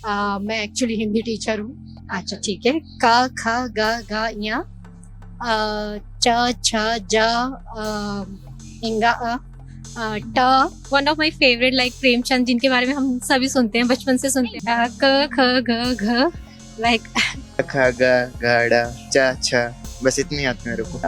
मैं actually Hindi teacher हूँ। अच्छा ठीक है। क ख ग घ ञ च छ ज इंगा ट। One of my favourite like Premchand, जिनके बारे में हम सभी सुनते हैं, बचपन से सुनते हैं। क ख ग घ लाइक खा गा गाड़ा चा छा, बस इतनी आती मेरे को।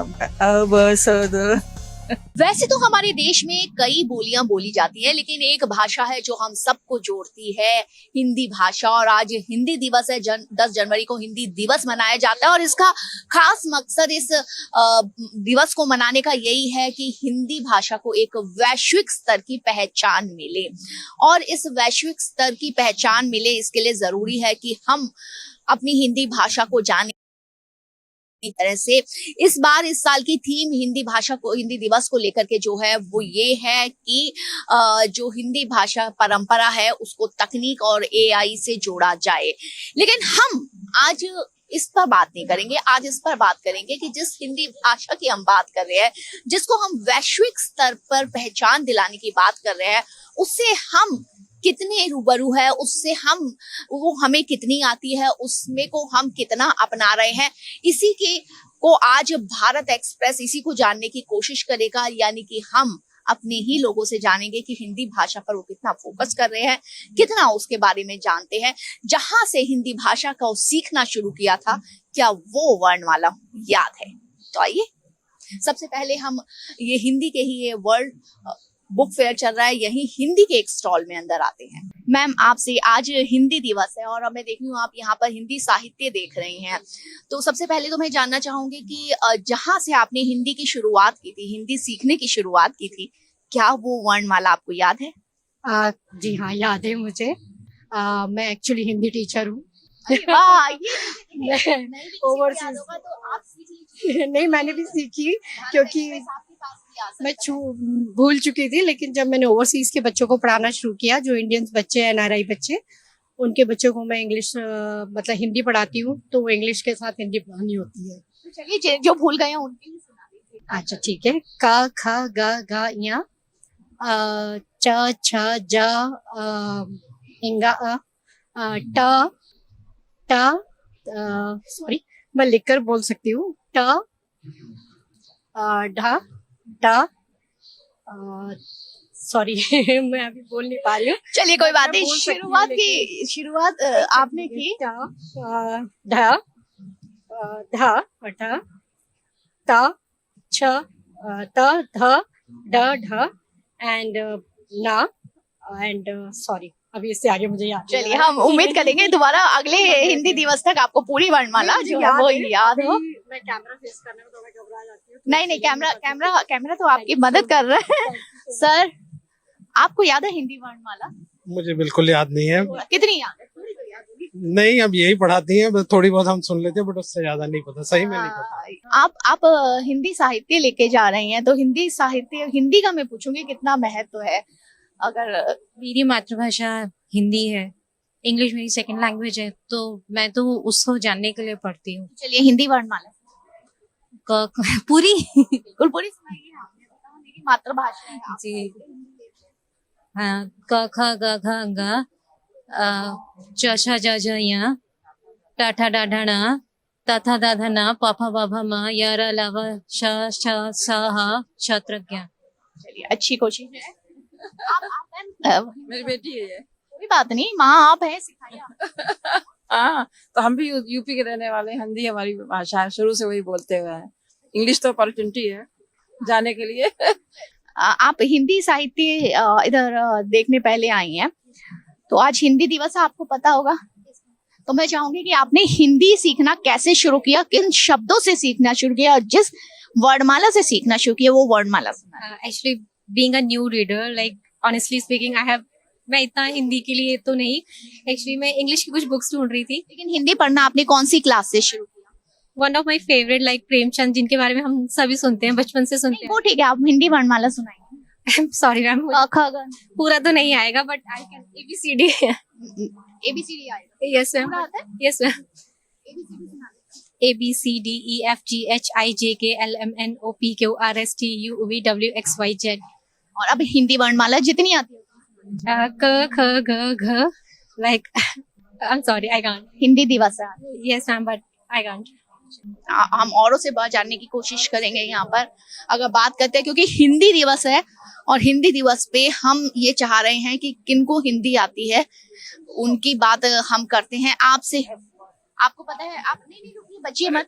वैसे तो हमारे देश में कई बोलियां बोली जाती हैं, लेकिन एक भाषा है जो हम सबको जोड़ती है, हिंदी भाषा। और आज हिंदी दिवस है। 10 जनवरी को हिंदी दिवस मनाया जाता है और इसका खास मकसद इस दिवस को मनाने का यही है कि हिंदी भाषा को एक वैश्विक स्तर की पहचान मिले। और इस वैश्विक स्तर की पहचान मिले, इसके लिए जरूरी है कि हम अपनी हिंदी भाषा को जाने तरह से इस बार इस साल की थीम हिंदी भाषा को, हिंदी दिवस को लेकर के जो है वो ये है कि जो हिंदी भाषा परंपरा है उसको तकनीक और एआई से जोड़ा जाए। लेकिन हम आज इस पर बात नहीं करेंगे। आज इस पर बात करेंगे कि जिस हिंदी भाषा की हम बात कर रहे हैं, जिसको हम वैश्विक स्तर पर पहचान दिलाने की बात कर रहे हैं, उससे हम कितने रूबरू है, उससे हम वो हमें कितनी आती है, उसमें को हम कितना अपना रहे हैं, इसी के को आज भारत एक्सप्रेस इसी को जानने की कोशिश करेगा। यानी कि हम अपने ही लोगों से जानेंगे कि हिंदी भाषा पर वो कितना फोकस कर रहे हैं, कितना उसके बारे में जानते हैं। जहां से हिंदी भाषा का सीखना शुरू किया था, क्या वो वर्णमाला याद है? तो आइए सबसे पहले हम ये हिंदी के ही ये वर्ल्ड बुक फेयर चल रहा है, यही हिंदी के एक स्टॉल में अंदर आते हैं। मैम, आपसे आज हिंदी दिवस है और मैं देख रही हूँ आप यहाँ पर हिंदी साहित्य देख रही हैं। तो सबसे पहले तो मैं जानना चाहूंगी कि जहाँ से आपने हिंदी की शुरुआत की थी, हिंदी सीखने की शुरुआत की थी, क्या वो वर्णमाला आपको याद है? जी हाँ, याद है मुझे। मैं एक्चुअली हिंदी टीचर हूँ। वाह, ओवरसीज तो आप सीख लीजिए। नहीं, मैंने भी सीखी क्योंकि मैं भूल चुकी थी। लेकिन जब मैंने ओवरसीज के बच्चों को पढ़ाना शुरू किया, जो इंडियंस बच्चे हैं, एनआरआई बच्चे, उनके बच्चों को मैं इंग्लिश मतलब हिंदी पढ़ाती हूँ, तो वो इंग्लिश के साथ हिंदी पढ़ानी होती है। तो चलिए जो भूल गए हैं उनके लिए सुना दीजिए। अच्छा ठीक है। क ख ग घ ञ च छ ज इंगा ट ट सॉरी, मैं लिखकर बोल सकती हूँ। ट ढ ट सॉरी मैं अभी बोल नहीं पा रही हूँ। चलिए कोई बात नहीं, मैं बोल सकती हूँ, शुरुआत आपने की। ट ढ ध ढ त छ त ध ड ढ एंड न एंड सॉरी, अभी इससे आगे मुझे याद नहीं चलिए आ रहा। हम उम्मीद करेंगे दोबारा अगले हिंदी दिवस तक आपको पूरी वर्णमाला नहीं, मुझे जो है वो याद हो। अभी मैं कैमरा फेस करने में थोड़ा घबरा जाती हूँ। नहीं नहीं, कैमरा तो आपकी मदद कर रहा है। सर, आपको याद है हिंदी वर्णमाला? मुझे बिल्कुल याद नहीं है। कितनी याद है? थोड़ी तो याद होगी। नहीं, अब यही पढ़ाती हैं, बस थोड़ी बहुत हम सुन लेते हैं, बट उससे ज्यादा नहीं पता, सही में नहीं पता। आप हिंदी साहित्य लेके जा रही हैं, तो हिंदी साहित्य, हिंदी का मैं पूछूंगी कितना महत्व है? अगर मेरी मातृभाषा हिंदी है, इंग्लिश मेरी सेकंड लैंग्वेज है, तो मैं तो उसको जानने के लिए पढ़ती हूँ। चलिए हिंदी वर्णमाला पूरी बिल्कुल पूरी सुनाइए। आपने बताया मेरी मातृभाषा है। जी हाँ। क ख ग घ ङ च छ ज झ ञ ट ठ ड ढ ण त थ द ध न प फ ब भ म य र ल व श श स ह क्षत्रज्ञ। चलिए अच्छी कोशिश है। आप मेरी बेटी है ये। कोई बात नहीं, माँ आप है, सिखाइए आप। हाँ, तो हम भी यूपी के रहने वाले हैं, हिंदी हमारी भाषा है, शुरू से वही बोलते हुए हैं। इंग्लिश तो अपॉर्चुनिटी है जाने के लिए। आप हिंदी साहित्य इधर देखने पहले आई हैं, तो आज हिंदी दिवस है, आपको पता होगा। तो मैं चाहूंगी कि आपने हिंदी सीखना कैसे शुरू किया, किन शब्दों से सीखना शुरू किया, और जिस वर्णमाला से सीखना शुरू किया वो वर्णमाला सुना। Actually being a new reader, like honestly speaking, मैं इतना हिंदी के लिए तो नहीं, एक्चुअली मैं इंग्लिश की कुछ बुक्स ढूंढ रही थी। लेकिन हिंदी पढ़ना आपने कौन सी क्लास से शुरू किया? One of my favourite like Premchand, जिनके बारे में हम सभी सुनते हैं, बचपन से सुनते वो ठीक है, आप हिंदी वर्णमाला सुनाइए। हैं। सॉरी मैम, पूरा तो नहीं आएगा, but I can ABCD। ABCD आएगा? यस मैम, पूरा आता है? Yes ma'am. ABCD सुना दीजिए। ABCDEFGHIJKLMNOPQRSTUVWXYZ। और अब हिंदी वर्णमाला जितनी आती है क ख ग घ like I'm sorry, I can't. Hindi दिवस है आज। Yes, ma'am, but I can't. हम औरों से बात जानने की कोशिश करेंगे यहाँ पर। अगर बात करते हैं क्योंकि हिंदी दिवस है और हिंदी दिवस पे हम ये चाह रहे हैं कि किनको हिंदी आती है उनकी बात हम करते हैं आपसे। आपको पता है आप नहीं रुकिए बचिए मत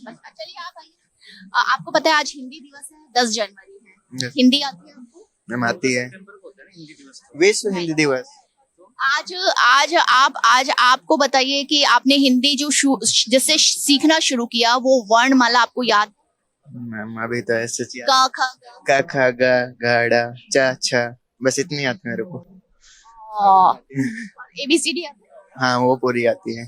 चलिए आप आइए। आपको पता है आज हिंदी दिवस है 10 जनवरी है। Yes. हिंदी आती है आपको? मैम आती है। विश्व हिंदी दिवस। आज आपको बताइए कि आपने हिंदी जो जिससे सीखना शुरू किया वो वर्णमाला आपको याद? मैम अभी तो ऐसे क ख क ख ग घ ड़ च छ बस इतनी आती है मेरे को। ABCD आती है? हाँ वो पूरी आती है।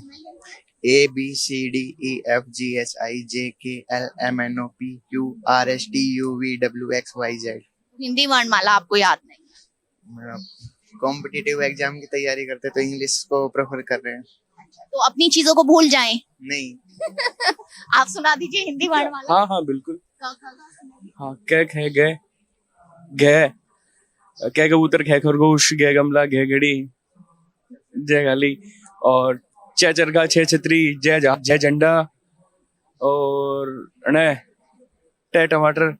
ABCDEFGHIJKLMNOPQRSTUVWXYZ। हिंदी वर्णमाला आपको याद नहीं? कॉम्पिटिटिव एग्जाम की तैयारी करते तो इंग्लिश को प्रेफर कर रहे हैं। तो अपनी चीजों को भूल जाएं। नहीं। आप सुना दीजिए हिंदी वर्णमाला। हाँ हाँ बिल्कुल। क ख ग सुनाइए। हाँ कै खे गै गै कै कबूतर खे खरगोश गै गमला गै घड़ी जय गाली और च चरखा छह छतरी जय झंडा और ने टे टमाटर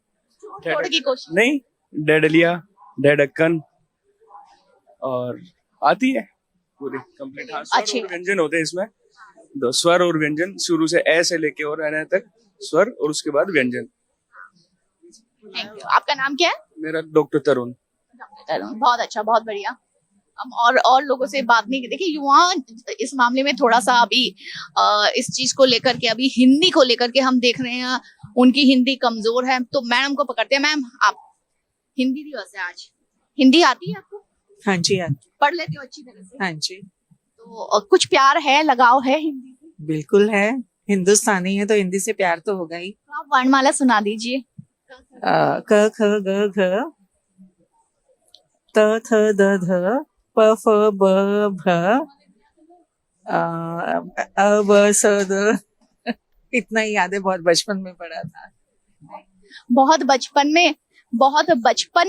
छोड़ की कोशिश। नहीं डे डलिया डे ढक्कन और आती है पूरी कंप्लीट। हाँ स्वर अच्छी। और व्यंजन होते हैं इसमें। दो स्वर और व्यंजन शुरू से ए से लेके और एन तक स्वर और उसके बाद व्यंजन। Thank you. आपका नाम क्या है? मेरा डॉक्टर तरुण। बहुत अच्छा बहुत बढ़िया। हम और लोगों से बात नहीं की। देखिए युवा इस मामले में थोड़ा सा अभी इस चीज को लेकर के अभी हिंदी को लेकर के हम देख रहे हैं उनकी हिंदी कमजोर है। तो मैडम को पकड़ते हैं। मैम आप हिंदी दिवस है आज, हिंदी आती है आपको? हाँ जी आती। पढ़ लेते हो अच्छी तरह से? हाँ जी तो कुछ प्यार है लगाव है हिंदी से? बिल्कुल है। हिंदुस्तानी है तो हिंदी से प्यार तो होगा ही। तो आप वर्णमाला सुना दीजिए। क ख ग घ त थ द ध प फ ब भ अ ब स द। इतना ही याद है, बहुत बचपन में पढ़ा था। बहुत बचपन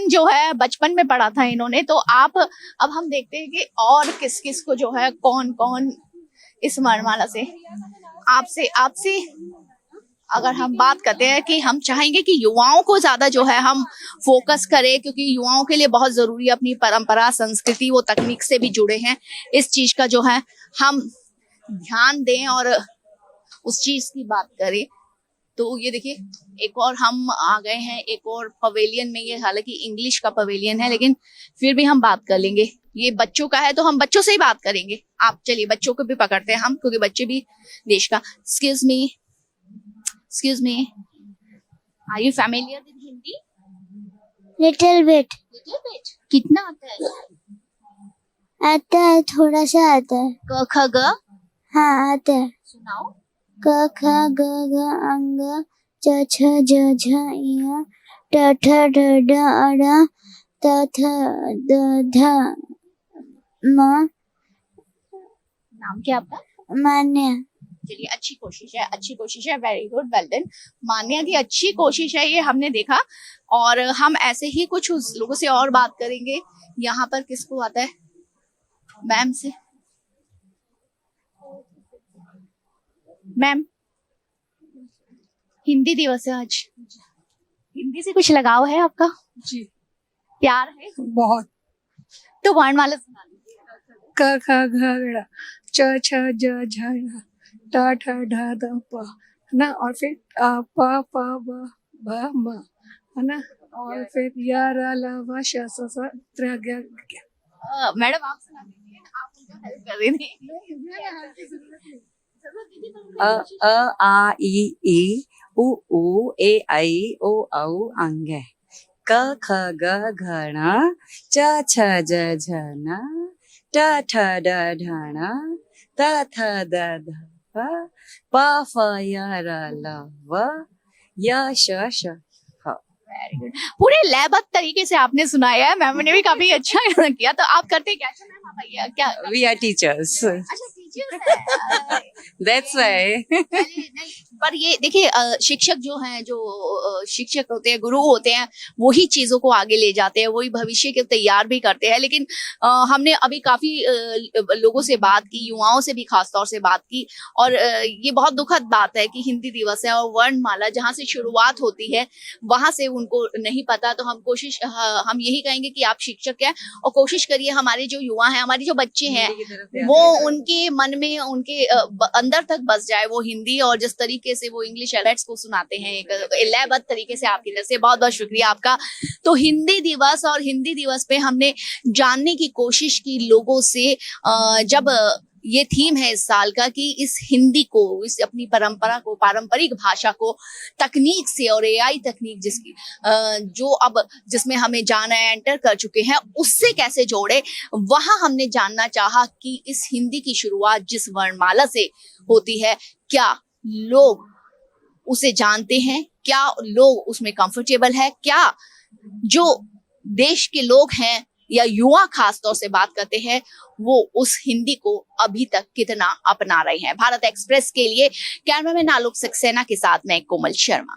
जो है बचपन में पढ़ा था इन्होंने। तो आप अब हम देखते हैं कि और किस किस को जो है कौन कौन इस वर्णमाला से आपसे अगर हम बात करते हैं कि हम चाहेंगे कि युवाओं को ज्यादा जो है हम फोकस करें क्योंकि युवाओं के लिए बहुत जरूरी है अपनी परंपरा संस्कृति वो तकनीक से भी जुड़े हैं। इस चीज का जो है हम ध्यान दें और उस चीज की बात करें। तो ये देखिए एक और हम आ गए हैं एक और पवेलियन में। ये हालांकि इंग्लिश का पवेलियन है लेकिन फिर भी हम बात कर लेंगे। ये बच्चों का है तो हम बच्चों से ही बात करेंगे। आप चलिए बच्चों को भी पकड़ते हैं हम क्योंकि बच्चे भी देश का। Excuse me. Are you familiar with Hindi? Little bit Little bit. कितना आता है? आता है, थोड़ा सा आता है। क ख ग हाँ आता है। सुनाओ। क ख ग घ अंग च छ ज झ ञ ट ठ ड ढ ण त थ द ध म। नाम क्या आपका? मान्या। चलिए अच्छी कोशिश है। Very good, well done. Manya की अच्छी कोशिश है ये हमने देखा। और हम ऐसे ही कुछ उस लोगों से और बात करेंगे। यहाँ पर किसको आता है? मैम से। मैम हिंदी दिवस है आज, हिंदी से कुछ लगाव है आपका? जी प्यार है बहुत। तो वर्णमाला सुना दीजिए। क ख ग घ च छ ज झ ञ ट ठ ढ द प है ना, और फिर प फ ब भ म है ना, और फिर य र ल व श स स त्र ग ग। मैडम आप सुना दीजिए, आप उनका हेल्प कर रही थी। अ आ ई उ ऊ ए आई ओ औ अंगे क ख ग घ ण च छ ज झ न ट ठ ड ढ ण त थ द ध प फ य र ल व य श श। Very good. पूरे लयबद्ध तरीके से आपने सुनाया है। मैम ने भी काफी अच्छा किया। तो आप करते क्या? अच्छा मैम आप आइए। क्या? वी आर टीचर्स, अच्छा टीचर्स है। That's why. नहीं पर ये देखिए शिक्षक जो हैं, जो शिक्षक होते हैं, गुरु होते हैं, वही चीजों को आगे ले जाते हैं, वही भविष्य के तैयार भी करते हैं। लेकिन हमने अभी काफी लोगों से बात की, युवाओं से भी खासतौर से बात की, और ये बहुत दुखद बात है कि हिंदी दिवस है और वर्णमाला जहाँ से शुरुआत होती है वहां से उनको नहीं पता। तो हम यही कहेंगे कि आप शिक्षक हैं और कोशिश करिए हमारे जो युवा हैं, हमारे जो बच्चे हैं, वो उनके मन में, उनके अंदर तक बस जाए वो हिंदी। और जिस तरीके से वो इंग्लिश एल्फाबेट्स को सुनाते हैं एक लयबद्ध तरीके से, आपकी तरफ से बहुत बहुत शुक्रिया आपका। तो हिंदी दिवस, और हिंदी दिवस पे हमने जानने की कोशिश की लोगों से, जब ये थीम है इस साल का कि इस हिंदी को, इस अपनी परंपरा को, पारंपरिक भाषा को तकनीक से, और एआई तकनीक जिसकी जो अब जिसमें हमें जाना है, एंटर कर चुके हैं, उससे कैसे जोड़े, वहां हमने जानना चाहा कि इस हिंदी की शुरुआत जिस वर्णमाला से होती है, क्या लोग उसे जानते हैं, क्या लोग उसमें कंफर्टेबल है, क्या जो देश के लोग हैं या युवा खास तौर से बात करते हैं, वो उस हिंदी को अभी तक कितना अपना रहे हैं। भारत एक्सप्रेस के लिए कैमरामैन आलोक सक्सेना के साथ मैं कोमल शर्मा।